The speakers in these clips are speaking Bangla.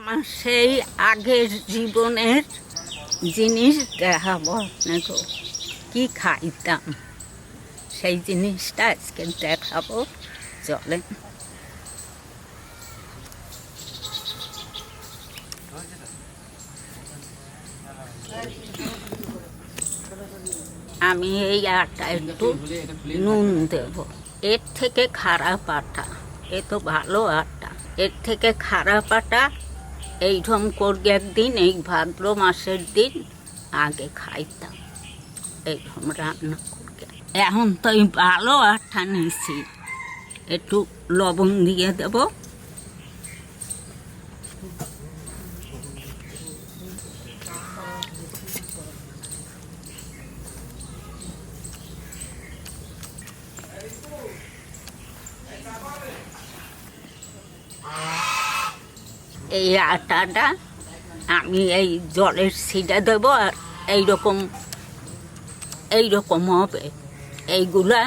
আমার সেই আগের জীবনের জিনিস দেখাবো আপনাকে কি খাইতাম, সেই জিনিসটা আজকে দেখাবো। চলেন। আমি এই আটা একটু নুন দেব। এর থেকে খারাপ আটা, এ তো ভালো আটা, এর থেকে খারাপ আটা এইরকম করবে একদিন, এই ভাদ্র মাসের দিন আগে খাইতাম এইরকম রান্না করবে। এখন তো এই ভালো আটা নিয়েছি, একটু লবণ দিয়ে দেব। এই আটাটা আমি এই জলের ছিটা দেবো, আর এইরকম হবে। এইগুলা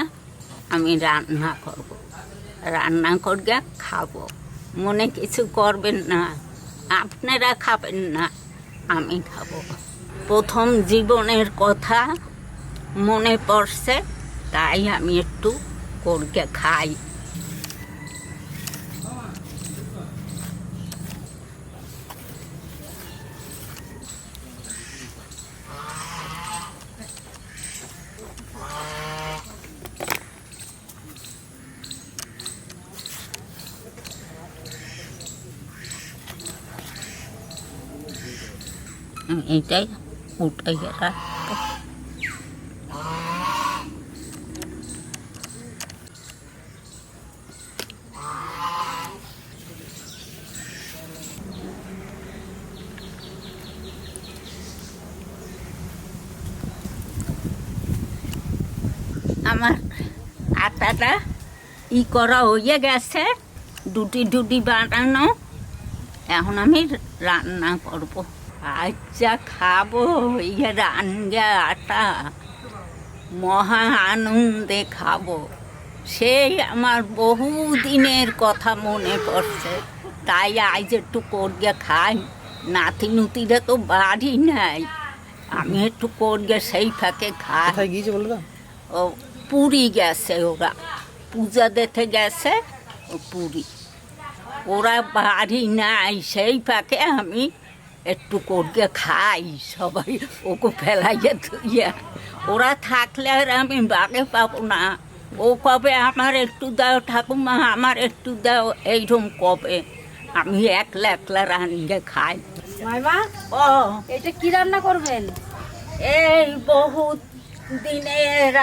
আমি রান্না করব, রান্না করে খাবো। মনে কিছু করবেন না, আপনারা খাবেন না, আমি খাবো। প্রথম জীবনের কথা মনে পড়ছে, তাই আমি একটু করে খাই। এইটাই উঠাই রাখবো। আমার আটাটা করা হয়ে গেছে, ডুটি বানানো। এখন আমি রান্না করব। আচ্ছা খাবো এই রান্না আটা, মহা আনন্দে খাবো। সেই আমার বহু দিনের কথা মনে পড়ছে, তাই আজ একটু করে খাই। নাতি নুতিরা তো বাড়ি নাই, আমি একটু করে সেই ফাঁকে খাই। ও পুরী গেছে, ওরা পূজা দেখে গেছে, ও পুরী, ওরা বাড়ি নাই। সেই ফাঁকে আমি একটু করে খাই, সবাই ওকে ফেলাইয়া ধুইয়া। ওরা থাকলে আর আমি বাগে পাবো না। ও কবে আমার একটু দাও ঠাকুমা, আমার একটু দাও, এইরকম কবে। আমি একলা একলা রান্না খাই। মাইমা, ও এটা কি রান্না করবেন? এই বহু দিনের,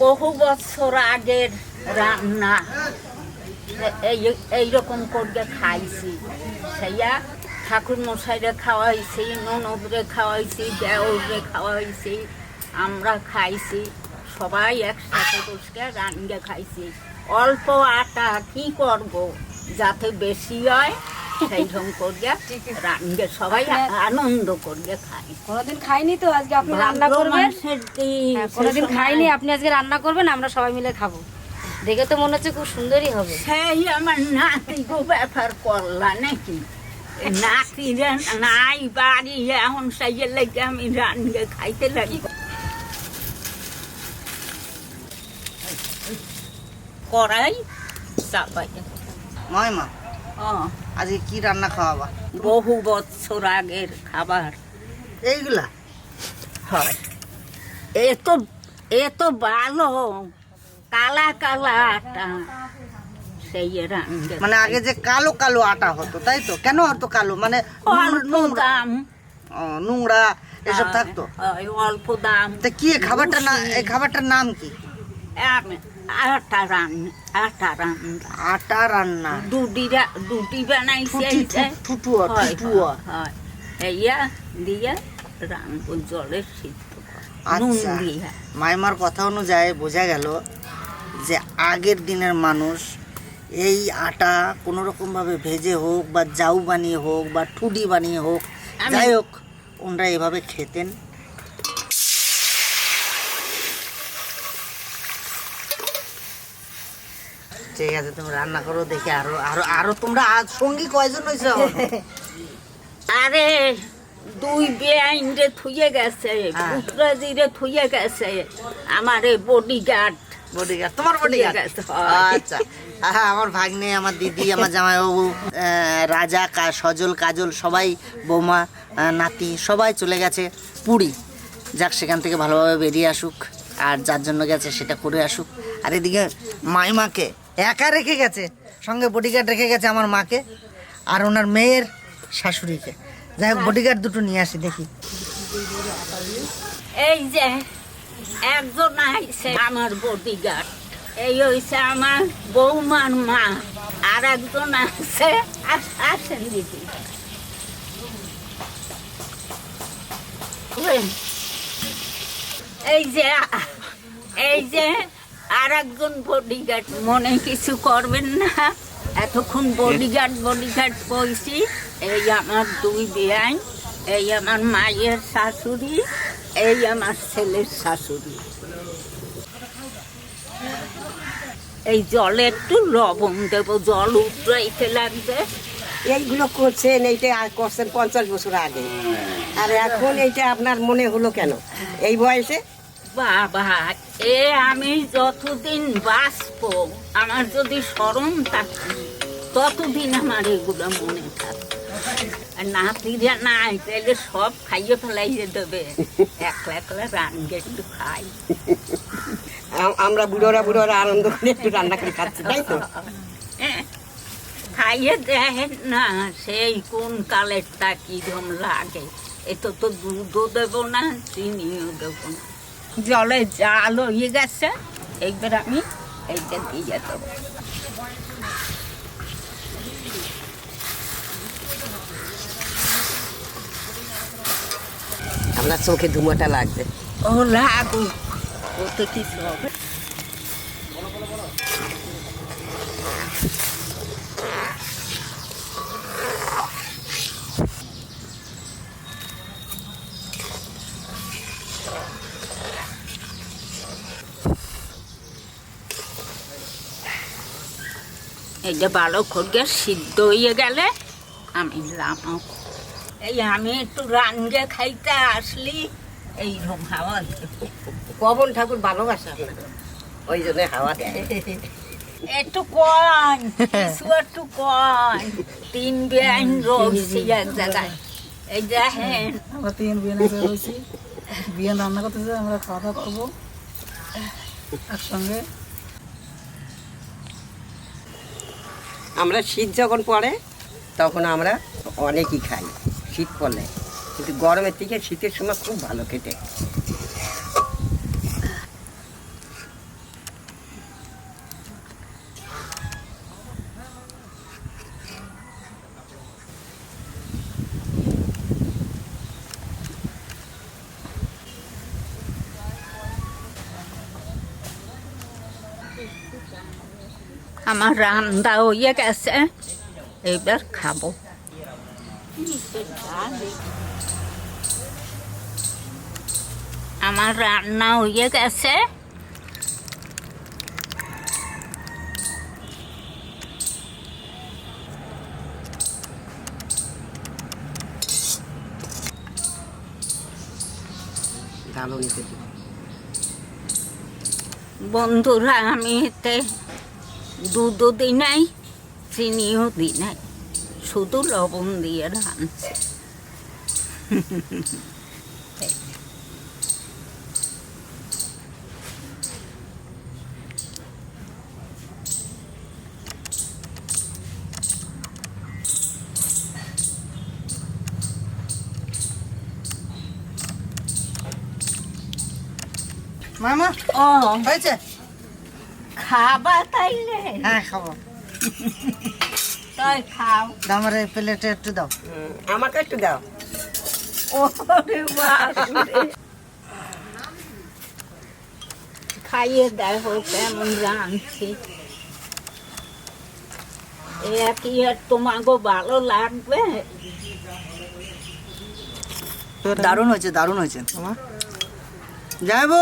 বহু বছর আগের রান্না, এইরকম করে খাইছি। সেইয়া ঠাকুর মশাইরে খাওয়াইছি, ননদরে খাওয়াইছি, দেওরে খাওয়াইছি, আমরা খাইছি, সবাই একসাথে বসে রান্না খাইছি। অল্প আটা কি করব, যাতে বেশি হয় সেইরকম করে রান্না সবাই আনন্দ করে খাই। কোনোদিন খাইনি তো, আজকে আপনি রান্না করবেন। কোনোদিন খাইনি, আপনি আজকে রান্না করবেন, আমরা সবাই মিলে খাবো। দেখে তো মনে হচ্ছে খুব সুন্দরই হবে। সেই আমার নাতি গো ব্যাপার করলা নাকি, নাতিরা নাই বাড়ি, এখন সেই লেগে আমি রান্না খাইতে লাগি। কড়াই চাপাই। মাইমা, আজকে কি রান্না খাওয়াবা? বহু বছর আগের খাবার এইগুলা হয়। এ তো ভালো কালা কালা আটা, সেই রান্না। মানে আগে যে কালো কালো আটা হতো, তাই তো? কেন হতো কালো? মানে দাম, নোংরা এসব থাকতো। অল্প দাম। তা কি খাবারটা না, এই খাবারটার নাম কি? আটা রান্না, আটা রান্না, আটা রান্না। ডুটি বানাইছে, ঠুটুয়া ঠুটুয়া এইয়া দিয়া রান্না, জলের সিদ্ধ নুন দিয়া। মাইমার কথা অনুযায়ী বোঝা গেল যে আগের দিনের মানুষ এই আটা কোনো রকমভাবে ভেজে হোক বা জাউ বানিয়ে হোক বা ঠুডি বানিয়ে হোক, যাই হোক ওনারা এভাবে খেতেন। ঠিক আছে, তুমি রান্না করো, দেখে আরো আরো আরো তোমরা আজ সঙ্গী কয়জন হয়েছে? আরে দুই বেআইনরে থুয়ে গেছে, হ্যাঁ। পুত্রাজিরে থুয়ে গেছে আমার এই বডিগার্ড। বডিগার্ড, তোমার বডিগার্ড? আচ্ছা, আমার ভাগ্নে, আমার দিদি, আমার জামাইবাবু, রাজা, সজল, কাজল, সবাই, বৌমা, নাতি সবাই চলে গেছে পুরী। যাক, সেখান থেকে ভালোভাবে বেরিয়ে আসুক, আর যার জন্য গেছে সেটা করে আসুক। আর এদিকে মাইমাকে একা রেখে গেছে, সঙ্গে বডিগার্ড রেখে গেছে আমার মাকে আর ওনার মেয়ের শাশুড়িকে। যাই হোক, বডিগার্ড দুটো নিয়ে আসি, দেখি। এই যে একজন আইছে আমার বডিগার্ড, এই হইছে আমার বৌমার মা, আর একজন আছে। আসেন দিদি। এই যে আর একজন বডিগার্ড। মনে কিছু করবেন না, এতক্ষণ বডিগার্ড কইছি। এই আমার দুই বেআইন, এই আমার মায়ের শাশুড়ি, এই আমার ছেলের শাশুড়ি। এই জলে একটু লবণ দেবো, জল উঠতে লাগবে। এইগুলো করছেন, এইটা আর করছেন 50 বছর আগে, আর এখন এইটা আপনার মনে হলো কেন এই বয়সে? বাবা, আমি যতদিন বাঁচবো, আমার যদি স্মরণ থাকে ততদিন আমার এগুলো মনে থাকবে। আর নাতিরা নাই, তাহলে সব খাইয়ে ফেলাইয়ে দেবে। একলা একলা রান্না একটু খাই। আমরা বুড়োরা আনন্দ করে একটু রান্না করে খাচ্ছি, তাই তো? খাইয়ে দেখেন না, সেই কোন কালেরটা কিরম লাগে। এতো তো দুধও দেবো না, চিনিও দেবো না। জলে জাল হয়ে গেছে, এইবার আমি এইটা দিয়ে দেবো। আপনার চোখে ধুমাটা লাগবে। ও লাগুক, ওতে কিছু হবে। এইটা ভালো করে সিদ্ধ হয়ে গেলে আমি লামাও। এই আমি একটু রান্না খাইতে আসলি এইরকম হাওয়া দেবো। পবন ঠাকুর ভালোবাসে আপনার, ওই জন্য হাওয়া দেয়। একটু কন, কিছু একটু কন। 3 বেআইন রয়েছি এক জায়গায়। এই দেখেন, আমরা 3 বিয়ান রয়েছি, বিয়ান রান্না করতেছে, আমরা খাওয়া দাওয়া করবো একসঙ্গে। আমরা শীত যখন পড়ে তখন আমরা অনেকই খাই, শীত পড়লে। কিন্তু গরমের থেকে শীতের সময় খুব ভালো খেতে। আমার রান্না হয়ে গেছে, এবার খাবো। আমার রান্না হয়ে গেছে। বন্ধুরা, আমি এতে দুধও দিই নাই, চিনিও দিই নাই, শুধু লবণ দিয়ে রাঁধছি। মামা, ও হয়েছে? খাবা তাইলে? হ্যাঁ, খাবো। তাই খাও। আমার এই প্লেটে একটু দাও। আমাকে একটু দাও। ওরে বাপরে, খাইয়ে দেখো কেমন রাঁধছি। এ কি আর তোমাকে ভালো লাগবে? দারুণ হয়েছে, দারুণ হয়েছে। যাইবো,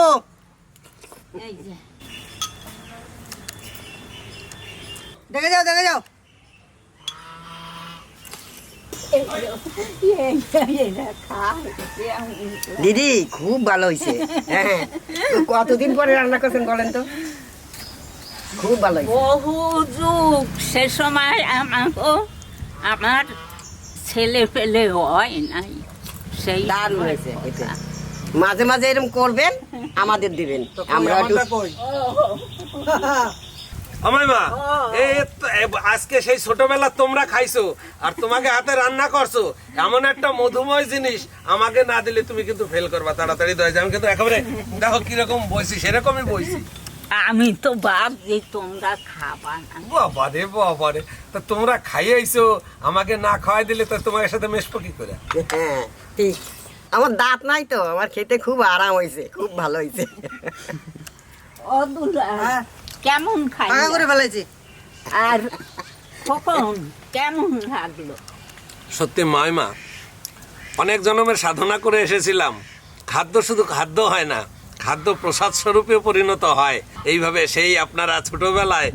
এই যে দেখে যাও, দেখে যাও। দিদি খুব ভালো হয়েছে। হ্যাঁ, কতদিন পরে রান্না করছেন বলেন তো? খুব ভালো হয়েছে। বহু যুগ সে সময় আমার ছেলে পেলে হয় নাই, সেই দারুণ হয়েছে এটা। মাঝে মাঝে এরকম করবেন, আমাদের দিবেন, আমরা আমার মা এই আজকে সেই ছোটবেলা তোমরা খাইছো আর তোমাকে হাতে রান্না করছো, এমন একটা মধুময় জিনিস আমাকে না দিলে তুমি কিন্তু ফেল করবা তাড়াতাড়ি। আমি কিন্তু একেবারে দেখো কিরকম বইছি, সেরকমই বইছি। আমি তো ভাবছি তোমরা খাবা না। বাবারে বাবারে, তা তোমরা খাইয়েছো, আমাকে না খাওয়াই দিলে তো তোমার সাথে মেশবো কি করে? হ্যাঁ ঠিক। আমার দাঁত নাই তো, আমার খেতে খুব আরাম হয়েছে, খুব ভালো হয়েছে। কেমন খাই করে ফেলেছি। আর কখন কেমন লাগলো? সত্যি মা, অনেক জন্মের সাধনা করে এসেছিলাম। খাদ্য শুধু খাদ্য হয় না, খাদ্য প্রসাদ স্বরূপে পরিণত হয়। এইভাবে সেই আপনারা ছোটবেলায়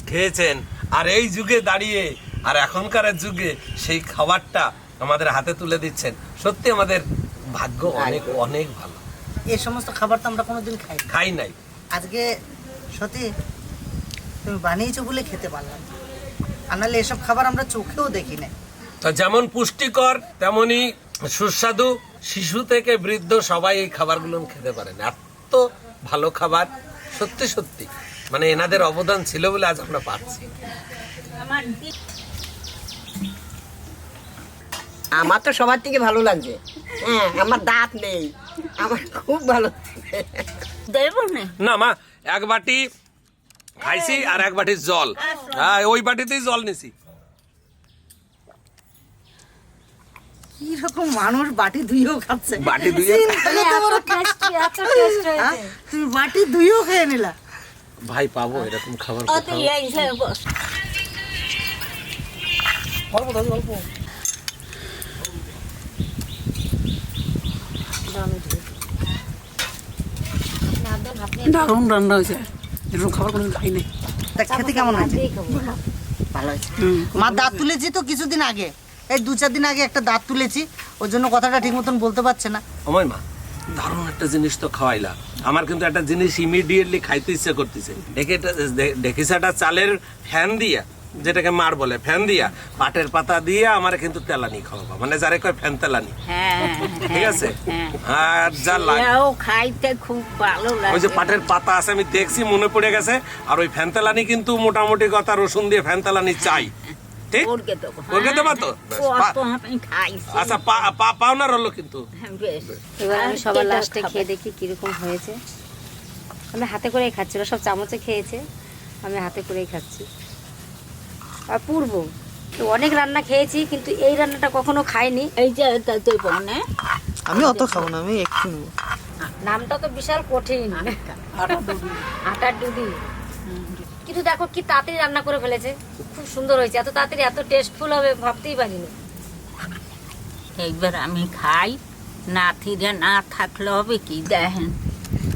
খেয়েছেন, আর এই যুগে দাঁড়িয়ে আর এখনকার যুগে সেই খাবারটা আমাদের হাতে তুলে দিচ্ছেন। সত্যি আমাদের ভাগ্য অনেক অনেক ভালো। এই সমস্ত খাবার তো আমরা কোনোদিন খাই নাই। আজকে সত্যি তুমি বানিয়েছো বলে খেতে পারলাম, আর নাহলে এসব খাবার আমরা চোখেও দেখি না। তো যেমন পুষ্টিকর তেমনি সুস্বাদু, শিশু থেকে বৃদ্ধ সবাই এই খাবারগুলো খেতে পারেন। এত ভালো খাবার, সত্যি সত্যি মানে এনাদের অবদান ছিল বলে আজ আমরা পাচ্ছি। আমার তো সবার থেকে ভালো লাগছে। হ্যাঁ, আমার দাঁত নেই, আমার খুব ভালো। দেব না না মা, এক বাটি খাইছি আর এক বাটি জল, হ্যাঁ ওই বাটিতেই জল নিছি। কি রকম মানুষ বাটি ধুইও খাচ্ছে, বাটি ধুয়ে তুমি বাটি ধুইও খেয়ে নিলা। ভাই পাবো এরকম খাবার? দারুণ রান্না হয়েছে, এরকম খাবার কোনোদিন খাই নাই। তা খেতে কেমন হয়েছে? ভালো হয়েছে। মা দাঁত তুলেছি তো কিছুদিন আগে, এই 2-4 দিন আগে একটা দাঁত তুলেছি, ওর জন্য কথাটা ঠিক মতন বলতে পারছে না। আমার মা দারুণ একটা জিনিস তো খাওয়াইলা, আমার কিন্তু একটা জিনিস ইমিডিয়েটলি খাইতে ইচ্ছে করতেছে। দেখিস একটা চালের ফ্যান দিয়া, যেটাকে মার বলে, ফ্যান দিয়া পাটের পাতা দিয়ে আমার কিন্তু তেলানি খাওয়াবা, মানে যারে কয় ফ্যান তেলানি। ঠিক আছে, আর যা লাগে খাইতে খুব ভালো লাগে। ওই যে পাটের পাতা আছে আমি দেখছি, মনে পড়ে গেছে। আর ওই ফ্যান তেলানি কিন্তু মোটামুটি কথা রসুন দিয়ে ফ্যান তেলানি চাই। ঠিক ওকে দেবা তো? আচ্ছা পাওনার হলো কিন্তু। এবার আমি সবার লাস্টে খেয়ে দেখি কিরকম হয়েছে। আমি হাতে করেই খাচ্ছি, ওরা সব চামচে খেয়েছে, আমি হাতে করেই খাচ্ছি। আর পূর্ব তো অনেক রান্না খেয়েছি, কিন্তু এই রান্নাটা কখনো খাইনি। এই যে দেবো না, আমি অত খাবো না, আমি একটু নেবো। নামটা তো বিশাল কঠিন, আটার দুধি। কিন্তু দেখো কি তাড়াতাড়ি রান্না করে ফেলেছে, খুব সুন্দর হয়েছে। এত তাড়াতাড়ি এত টেস্টফুল হবে ভাবতেই পারিনি। একবার আমি খাই, না থিরে না থাকলে হবে কি, দেখেন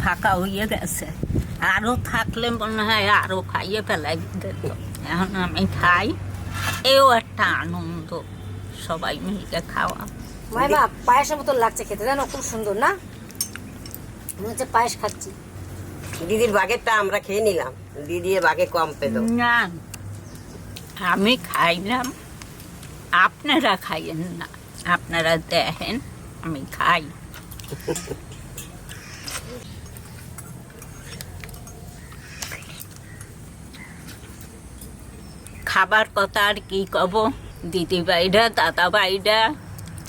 ফাঁকা হয়ে গেছে, আরো থাকলে মনে হয় আরো খাইয়ে ফেলাই দিত। এখন আমি খাই, এও একটা আনন্দ, সবাই মিলে খাওয়া। মাইমা পায়েসের মতো লাগছে খেতে, জানো খুব সুন্দর না, মনে হচ্ছে পায়েস খাচ্ছি। দিদির বাগেরটা আমরা খেয়ে নিলাম, দিদি বাগে কম পেল না, আমি খাইলাম, আপনারা খাইয়েন না, আপনারা দেখেন আমি খাই। খাবার কথা আর কি কব, দিদি ভাইরা, দাদা ভাইরা,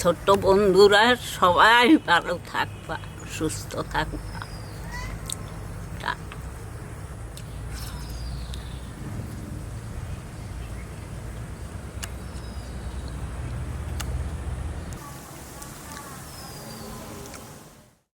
ছোট্ট বন্ধুরা সবাই ভালো থাকবা, সুস্থ থাকবা।